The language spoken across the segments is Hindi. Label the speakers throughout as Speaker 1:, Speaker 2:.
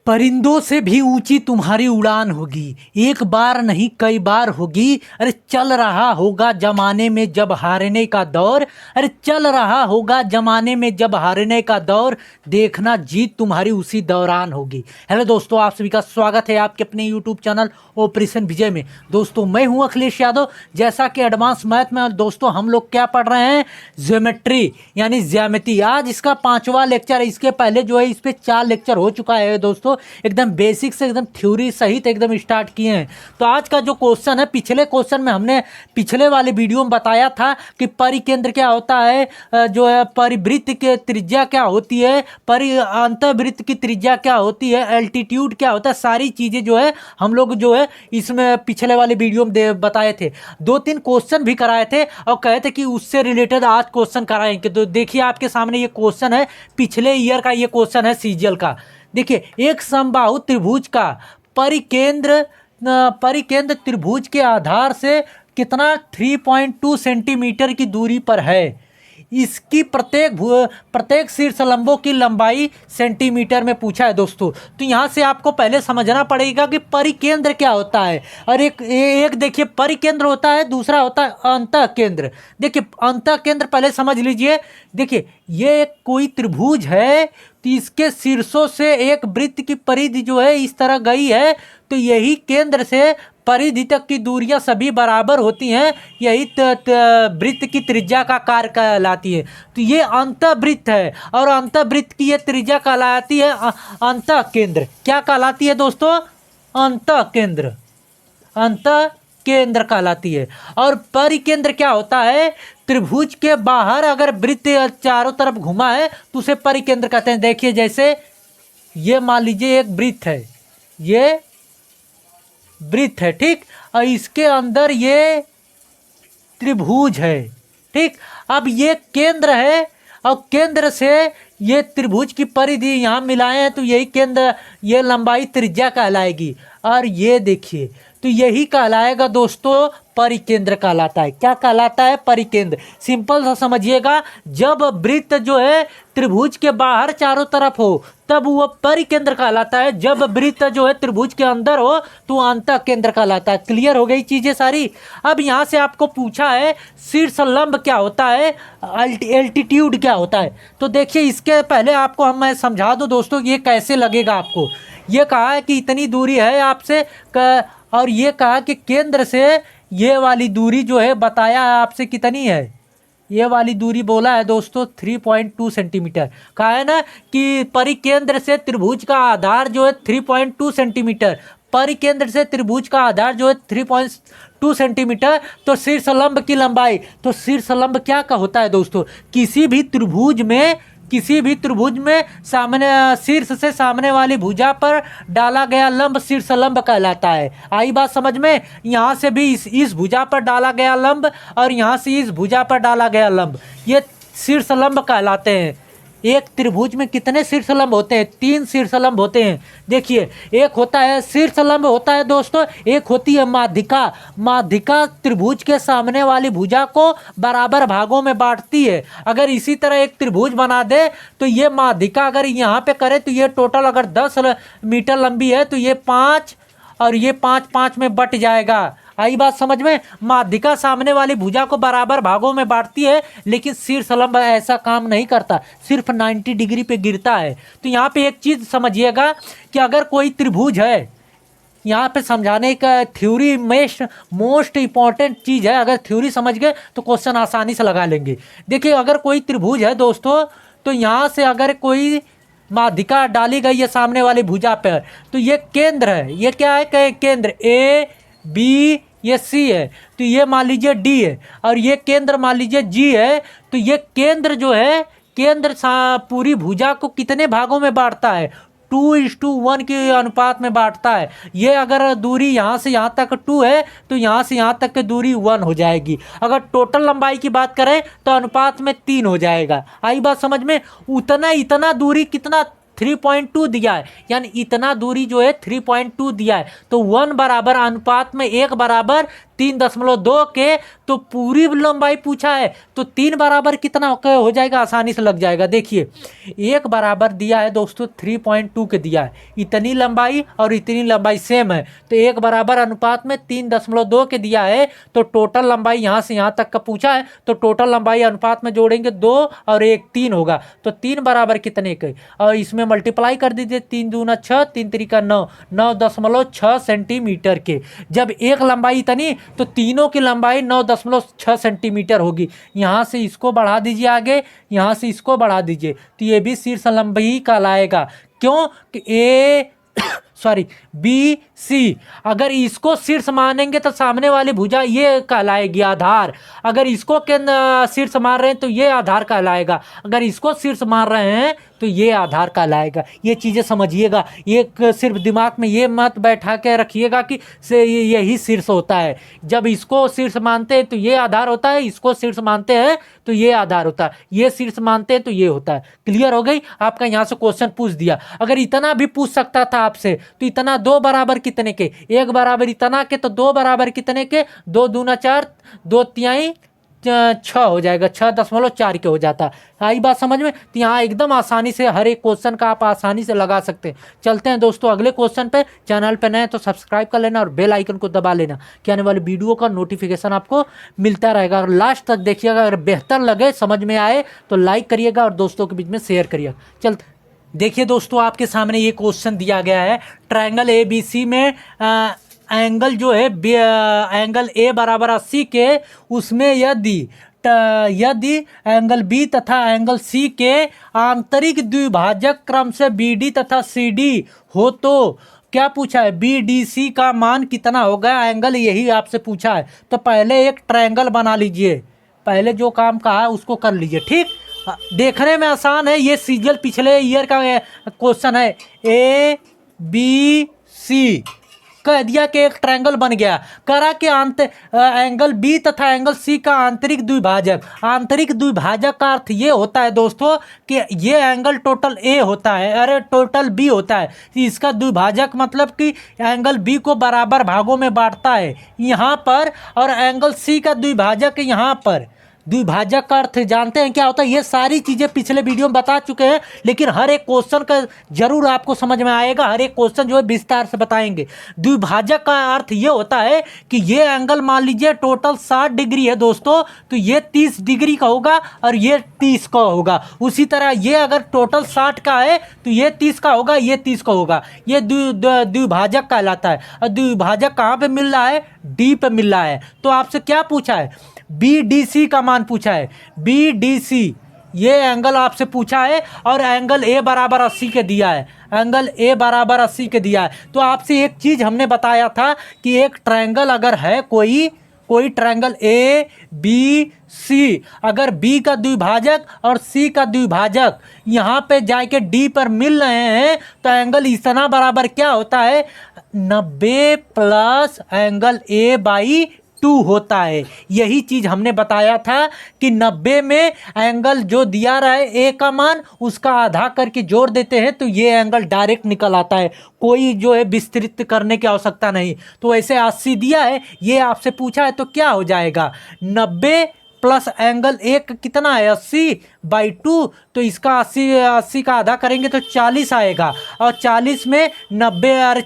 Speaker 1: परिंदों से भी ऊंची तुम्हारी उड़ान होगी, एक बार नहीं कई बार होगी। अरे चल रहा होगा जमाने में जब हारने का दौर, अरे चल रहा होगा जमाने में जब हारने का दौर, देखना जीत तुम्हारी उसी दौरान होगी। हेलो दोस्तों, आप सभी का स्वागत है आपके अपने यूट्यूब चैनल ऑपरेशन विजय में। दोस्तों मैं हूं अखिलेश यादव। जैसा कि एडवांस मैथ में दोस्तों हम लोग क्या पढ़ रहे हैं, ज्योमेट्री यानी ज्यामिति। आज इसका 5वां लेक्चर है। इसके पहले जो है इस पर 4 लेक्चर हो चुका है दोस्तों। एकदम बेसिक से एकदम थ्योरी सहित एकदम स्टार्ट किए हैं। तो आज का जो क्वेश्चन है, पिछले क्वेश्चन में हमने पिछले वाले वीडियो में बताया था कि परिकेंद्र क्या होता है, जो है परिवृत्त की त्रिज्या क्या होती है, अंतःवृत्त की त्रिज्या क्या होती है, एल्टीट्यूड क्या होता है, सारी चीज़ें जो है हम लोग जो है इसमें पिछले वाले वीडियो में बताए थे। 2-3 क्वेश्चन भी कराए थे और कहे थे कि उससे रिलेटेड आज क्वेश्चन कराएंगे। तो देखिए आपके सामने ये क्वेश्चन है, पिछले ईयर का ये क्वेश्चन है सीजीएल का। देखिए, एक समबाहु त्रिभुज का परिकेंद्र त्रिभुज के आधार से कितना 3.2 सेंटीमीटर की दूरी पर है। इसकी प्रत्येक शीर्षलंबों की लंबाई सेंटीमीटर में पूछा है दोस्तों। तो यहाँ से आपको पहले समझना पड़ेगा कि परिकेंद्र क्या होता है। और एक देखिए परिकेंद्र होता है, दूसरा होता है अंतःकेंद्र। देखिए अंतःकेंद्र पहले समझ लीजिए। देखिए ये एक कोई त्रिभुज है, तो इसके शीर्षों से एक वृत्त की परिधि जो है इस तरह गई है, तो यही केंद्र से परिधि तक की दूरियां सभी बराबर होती हैं, यही वृत्त की त्रिज्या का कार्य कहलाती है। तो ये अंतःवृत्त है और अंतःवृत्त की ये त्रिज्या कहलाती है अंतःकेंद्र। क्या कहलाती है दोस्तों? अंतःकेंद्र। अंतःकेंद्र कहलाती है। और परिकेंद्र क्या होता है? त्रिभुज के बाहर अगर वृत्त चारों तरफ घुमा है तो उसे परिकेंद्र कहते हैं। देखिए जैसे ये मान लीजिए एक वृत्त है, ये वृत्त है, ठीक, और इसके अंदर ये त्रिभुज है, ठीक। अब ये केंद्र है और केंद्र से ये त्रिभुज की परिधि यहाँ मिलाए हैं, तो यही केंद्र, ये लंबाई त्रिज्या कहलाएगी। और ये देखिए, तो यही कहलाएगा दोस्तों परिकेंद्र कहलाता है। क्या कहलाता है? परिकेंद्र। सिंपल सा समझिएगा, जब वृत्त जो है त्रिभुज के बाहर चारों तरफ हो तब वो परिकेंद्र कहलाता है, जब वृत्त जो है त्रिभुज के अंदर हो तो अंतःकेंद्र कहलाता है। क्लियर हो गई चीजें सारी। अब यहाँ से आपको पूछा है शीर्षलंब क्या होता है, एल्टीट्यूड क्या होता है। तो देखिए इसके पहले आपको मैं समझा दूं दोस्तों ये कैसे लगेगा आपको। ये कहा है कि इतनी दूरी है आपसे और ये कहा कि केंद्र से ये वाली दूरी जो है बताया है आपसे कितनी है, ये वाली दूरी बोला है दोस्तों 3.2 सेंटीमीटर। कहा है ना कि परिकेंद्र से त्रिभुज का आधार जो है 3.2 सेंटीमीटर, परिकेंद्र से त्रिभुज का आधार जो है 3.2 सेंटीमीटर। तो शीर्षलंब की लंबाई, तो शीर्षलंब क्या का होता है दोस्तों? किसी भी त्रिभुज में सामने शीर्ष से सामने वाली भुजा पर डाला गया लंब शीर्षलंब कहलाता है। आई बात समझ में? यहाँ से भी इस भुजा पर डाला गया लंब और यहाँ से इस भुजा पर डाला गया लंब, ये शीर्षलंब कहलाते हैं। एक त्रिभुज में कितने शीर्षलंब होते हैं? 3 शीर्षलंब होते हैं। देखिए एक होता है शीर्षलंब होता है दोस्तों, एक होती है माध्यिका। माध्यिका त्रिभुज के सामने वाली भुजा को बराबर भागों में बांटती है। अगर इसी तरह एक त्रिभुज बना दे तो ये माध्यिका अगर यहाँ पे करे तो ये टोटल अगर 10 मीटर लंबी है तो ये 5 और ये 5-5 में बट जाएगा। आई बात समझ में? माध्यिका सामने वाली भुजा को बराबर भागों में बांटती है, लेकिन शीर्षलंब ऐसा काम नहीं करता, सिर्फ 90 डिग्री पे गिरता है। तो यहाँ पे एक चीज समझिएगा कि अगर कोई त्रिभुज है, यहाँ पे समझाने का थ्योरी मोस्ट इंपॉर्टेंट चीज है। अगर थ्योरी समझ गए तो क्वेश्चन आसानी से लगा लेंगे। देखिए अगर कोई त्रिभुज है दोस्तों, तो यहाँ से अगर कोई माध्यिका डाली गई है सामने वाली भुजा पर, तो ये केंद्र है। ये क्या है? केंद्र A B, ये C है, तो ये मान लीजिए D है, और ये केंद्र मान लीजिए G है। तो ये केंद्र जो है, केंद्र पूरी भुजा को कितने भागों में बांटता है? 2:1 के अनुपात में बांटता है। ये अगर दूरी यहाँ से यहाँ तक 2 है तो यहाँ से यहाँ तक की दूरी 1 हो जाएगी। अगर टोटल लंबाई की बात करें तो अनुपात में 3 हो जाएगा। आई बात समझ में? इतना दूरी कितना 3.2 दिया है, यानी इतना दूरी जो है 3.2 दिया है, तो 1 बराबर अनुपात में 1 बराबर 3.2 के, तो पूरी लंबाई पूछा है तो 3 बराबर कितना हो जाएगा, आसानी से लग जाएगा। देखिए 1 बराबर दिया है दोस्तों 3.2 के दिया है, इतनी लंबाई और इतनी लंबाई सेम है, तो 1 बराबर अनुपात में 3.2 के दिया है, तो टोटल लंबाई यहाँ से यहाँ तक का पूछा है, तो टोटल लंबाई अनुपात में जोड़ेंगे 2 और 1 3 होगा, तो 3 बराबर कितने के, और इसमें मल्टीप्लाई कर दीजिए, 3 दूना 6 3 त्रिका 9, 9.6 सेंटीमीटर के। जब एक लंबाई इतनी तो तीनों की लंबाई 9.6 सेंटीमीटर होगी। यहाँ से इसको बढ़ा दीजिए आगे, यहाँ से इसको बढ़ा दीजिए, तो ये भी शीर्ष लंबाई कहलाएगा। क्यों कि ए सॉरी बी सी, अगर इसको शीर्ष मानेंगे तो सामने वाली भुजा ये कहलाएगी आधार, अगर इसको शीर्ष मान रहे हैं तो ये आधार कहलाएगा, अगर इसको शीर्ष मान रहे हैं तो ये आधार कहलाएगा। ये चीज़ें समझिएगा, ये सिर्फ दिमाग में ये मत बैठा के रखिएगा कि से यही शीर्ष होता है। जब इसको शीर्ष मानते हैं तो ये आधार होता है, इसको शीर्ष मानते हैं तो ये आधार होता है, ये शीर्ष मानते हैं तो ये होता है। क्लियर हो गई? आपका यहाँ से क्वेश्चन पूछ दिया। अगर इतना भी पूछ सकता था आपसे तो इतना 2 बराबर कितने के, 1 बराबर इतना के, तो 2 बराबर कितने के, 2 दूना 4, 2 तिहाई 6 हो जाएगा, 6.4 के हो जाता। आई बात समझ में? तो यहाँ एकदम आसानी से हर एक क्वेश्चन का आप आसानी से लगा सकते हैं। चलते हैं दोस्तों अगले क्वेश्चन पे। चैनल पे नए तो सब्सक्राइब कर लेना और बेल आइकन को दबा लेना कि आने वाली वीडियो का नोटिफिकेशन आपको मिलता रहेगा। और लास्ट तक देखिएगा, अगर बेहतर लगे समझ में आए तो लाइक करिएगा और दोस्तों के बीच में शेयर करिएगा। चलते देखिए दोस्तों, आपके सामने ये क्वेश्चन दिया गया है, ट्रायंगल ए बी सी में एंगल जो है एंगल ए बराबर 80 के, उसमें यदि एंगल बी तथा एंगल सी के आंतरिक द्विभाजक क्रम से बी डी तथा सी डी हो तो क्या पूछा है, बी डी सी का मान कितना होगा एंगल, यही आपसे पूछा है। तो पहले एक ट्रायंगल बना लीजिए, पहले जो काम कहा है उसको कर लीजिए। ठीक, देखने में आसान है, ये सीजल पिछले ईयर का क्वेश्चन है। ए बी सी कह दिया कि एक ट्रायंगल बन गया, करा कि एंगल बी तथा एंगल सी का आंतरिक द्विभाजक। आंतरिक द्विभाजक का अर्थ ये होता है दोस्तों कि ये एंगल टोटल ए होता है, अरे टोटल बी होता है, इसका द्विभाजक मतलब कि एंगल बी को बराबर भागों में बांटता है यहाँ पर, और एंगल सी का द्विभाजक यहाँ पर। द्विभाजक का अर्थ जानते हैं क्या होता है, ये सारी चीज़ें पिछले वीडियो में बता चुके हैं, लेकिन हर एक क्वेश्चन का जरूर आपको समझ में आएगा, हर एक क्वेश्चन जो है विस्तार से बताएंगे। द्विभाजक का अर्थ ये होता है कि ये एंगल मान लीजिए टोटल 60 डिग्री है दोस्तों, तो ये 30 डिग्री का होगा और ये 30 का होगा। उसी तरह ये अगर टोटल 60 का है तो ये 30 का होगा, ये 30 का होगा। ये द्विभाजक कहलाता है। और द्विभाजक कहाँ पे मिल रहा है, डी पे मिल रहा है। तो आपसे क्या पूछा है, बी डी सी का मान पूछा है, बी डी सी ये एंगल आपसे पूछा है, और एंगल ए बराबर 80 के दिया है, एंगल ए बराबर 80 के दिया है। तो आपसे एक चीज़ हमने बताया था कि एक ट्रायंगल अगर है कोई ट्रायंगल ए बी सी, अगर बी का द्विभाजक और सी का द्विभाजक यहाँ पे जाके डी पर मिल रहे हैं, तो एंगल इतना बराबर क्या होता है, 90 प्लस एंगल ए बाई 2 होता है। यही चीज़ हमने बताया था कि 90 में एंगल जो दिया रहा है ए का मान, उसका आधा करके जोड़ देते हैं तो ये एंगल डायरेक्ट निकल आता है, कोई जो है विस्तृत करने की आवश्यकता नहीं। तो ऐसे 80 दिया है, ये आपसे पूछा है, तो क्या हो जाएगा, 90 प्लस एंगल एक कितना है 80/2, तो इसका 80 का आधा करेंगे तो 40 आएगा, और 40 में 90 और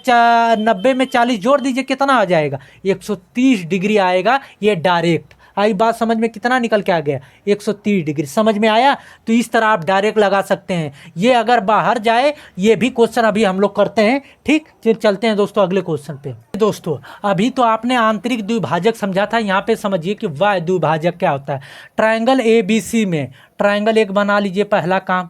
Speaker 1: 90 में 40 जोड़ दीजिए, कितना आ जाएगा, 130 डिग्री आएगा। ये डायरेक्ट आई बात समझ में, कितना निकल के आ गया, 130 डिग्री। समझ में आया? तो इस तरह आप डायरेक्ट लगा सकते हैं। ये अगर बाहर जाए, ये भी क्वेश्चन अभी हम लोग करते हैं। ठीक, फिर चलते हैं दोस्तों अगले क्वेश्चन पे। दोस्तों अभी तो आपने आंतरिक द्विभाजक समझा था, यहाँ पे समझिए कि वाय द्विभाजक क्या होता है। ट्रायंगल ए बी सी में ट्रायंगल एक बना लीजिए, पहला काम,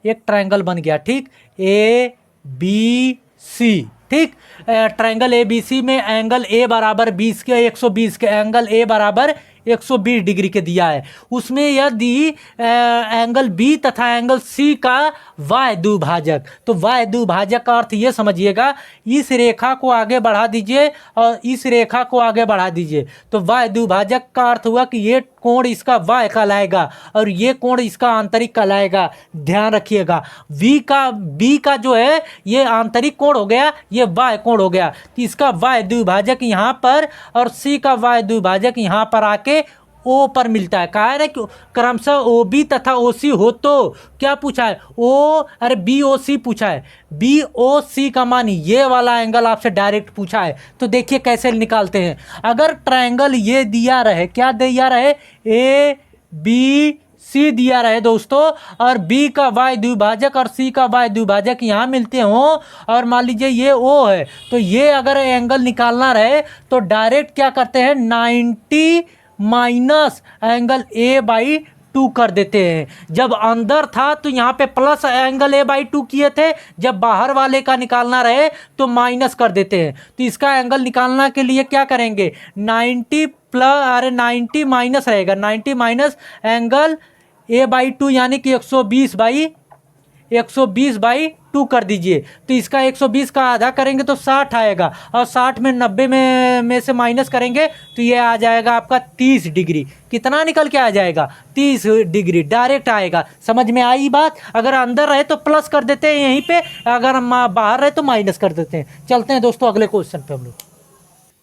Speaker 1: एक ट्रायंगल बन गया। ठीक, ए बी सी, ठीक, ट्रायंगल ए बी सी में एंगल ए बराबर 20 के 120 के, एंगल ए बराबर 120 डिग्री के दिया है। उसमें यदि एंगल बी तथा एंगल सी का वाय द्विभाजक, तो वाय द्विभाजक का अर्थ ये समझिएगा, इस रेखा को आगे बढ़ा दीजिए और इस रेखा को आगे बढ़ा दीजिए, तो वाय द्विभाजक का अर्थ हुआ कि ये कोण इसका वाय कहलाएगा और ये कोण इसका आंतरिक कहलाएगा। ध्यान रखिएगा, बी का जो है ये आंतरिक कोण हो गया, ये वाय कोण हो गया। तो इसका वाय द्विभाजक यहाँ पर और सी का वाय द्विभाजक यहाँ पर आके ओ पर मिलता है। कहा है ना कि क्रमशः ओ बी तथा ओ सी हो तो क्या पूछा है, ओ अरे बी ओ सी पूछा है, बी ओ सी का मान ये वाला एंगल आपसे डायरेक्ट पूछा है। तो देखिए कैसे निकालते हैं। अगर ट्रायंगल ये दिया रहे, क्या दिया रहे, ए बी सी दिया रहे दोस्तों, और बी का वाय द्विभाजक और सी का वाय द्विभाजक यहाँ मिलते हों, और मान लीजिए ये ओ है, तो ये अगर एंगल निकालना रहे तो डायरेक्ट क्या करते हैं, 90 माइनस एंगल ए बाई 2 कर देते हैं। जब अंदर था तो यहाँ पे प्लस एंगल ए बाई 2 किए थे, जब बाहर वाले का निकालना रहे तो माइनस कर देते हैं। तो इसका एंगल निकालना के लिए क्या करेंगे, 90 माइनस रहेगा, 90 माइनस एंगल ए बाई 2 यानी कि 120 बाई 2 कर दीजिए। तो इसका 120 का आधा करेंगे तो 60 आएगा, और 60 में 90 में से माइनस करेंगे तो ये आ जाएगा आपका 30 डिग्री। कितना निकल के आ जाएगा, 30 डिग्री डायरेक्ट आएगा। समझ में आई बात। अगर अंदर रहे तो प्लस कर देते हैं यहीं पे, अगर बाहर रहे तो माइनस कर देते हैं। चलते हैं दोस्तों अगले क्वेश्चन पे हम लोग।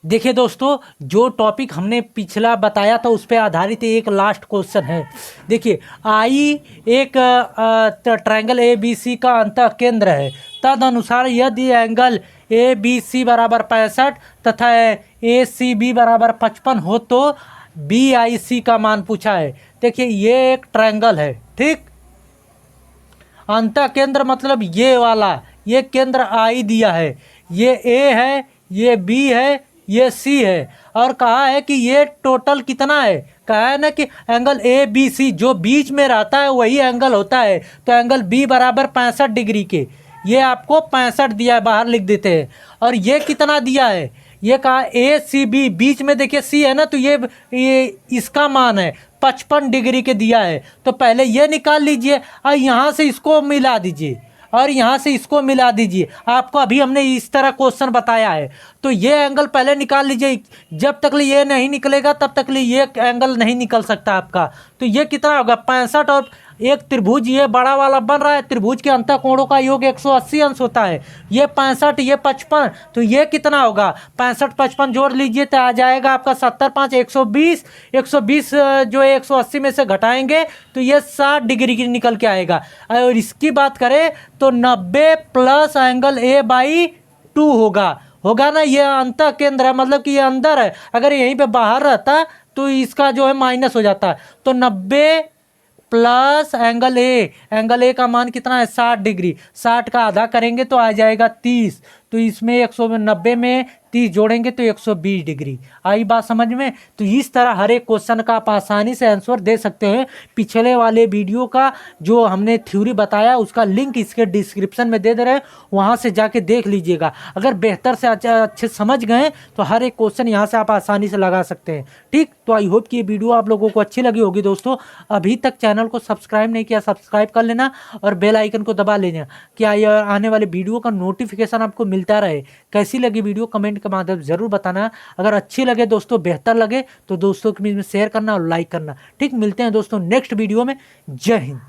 Speaker 1: देखिए दोस्तों, जो टॉपिक हमने पिछला बताया था उस पर आधारित एक लास्ट क्वेश्चन है। देखिए, आई एक ट्रायंगल ए बी सी का अंतः केंद्र है, तद अनुसार यदि एंगल ए बी सी बराबर 65 तथा ए सी बी बराबर 55 हो तो बी आई सी का मान पूछा है। देखिए, ये एक ट्रायंगल है, ठीक। अंतः केंद्र मतलब ये वाला, ये केंद्र आई दिया है, ये ए है, ये बी है, ये सी है, और कहा है कि ये टोटल कितना है। कहा है ना कि एंगल ए बी सी जो बीच में रहता है वही एंगल होता है। तो एंगल बी बराबर 65 डिग्री के, ये आपको 65 दिया है, बाहर लिख देते हैं। और ये कितना दिया है, ये कहा ए सी बी, बीच में देखिए सी है ना, तो ये इसका मान है 55 डिग्री के दिया है। तो पहले ये निकाल लीजिए और यहाँ से इसको मिला दीजिए और यहाँ से इसको मिला दीजिए। आपको अभी हमने इस तरह क्वेश्चन बताया है। तो ये एंगल पहले निकाल लीजिए, जब तक ये नहीं निकलेगा तब तक ये एंगल नहीं निकल सकता आपका। तो ये कितना होगा, 65, और एक त्रिभुज ये बड़ा वाला बन रहा है, त्रिभुज के अंतः कोणों का योग 180 अंश होता है। ये 65, ये 55, तो ये कितना होगा, 65 55 जोड़ लीजिए तो आ जाएगा आपका 70 5 120। 120 जो है 180 में से घटाएंगे तो ये 60 डिग्री की निकल के आएगा। और इसकी बात करें तो 90 प्लस एंगल ए बाई 2 होगा ना। ये अंतः केंद्र है, मतलब कि ये अंदर है। अगर यहीं पे बाहर रहता तो इसका जो है माइनस हो जाता है। तो 90 प्लस एंगल ए का मान कितना है, 60 डिग्री। 60 का आधा करेंगे तो आ जाएगा 30। तो इसमें 190 में 30 जोड़ेंगे तो 120 डिग्री। आई बात समझ में। तो इस तरह हर एक क्वेश्चन का आप आसानी से आंसर दे सकते हैं। पिछले वाले वीडियो का जो हमने थ्योरी बताया उसका लिंक इसके डिस्क्रिप्शन में दे रहे हैं, वहाँ से जाके देख लीजिएगा। अगर बेहतर से अच्छे समझ गए तो हर एक क्वेश्चन यहाँ से आप आसानी से लगा सकते हैं, ठीक। तो आई होप कि ये वीडियो आप लोगों को अच्छी लगी होगी। दोस्तों, अभी तक चैनल को सब्सक्राइब नहीं किया, सब्सक्राइब कर लेना और बेल आइकन को दबा लेना, क्या आने वाले वीडियो का नोटिफिकेशन आपको मिलता रहे। कैसी लगी वीडियो कमेंट के माध्यम से जरूर बताना। अगर अच्छी लगे दोस्तों, बेहतर लगे तो दोस्तों के बीच में शेयर करना और लाइक करना, ठीक। मिलते हैं दोस्तों नेक्स्ट वीडियो में। जय हिंद।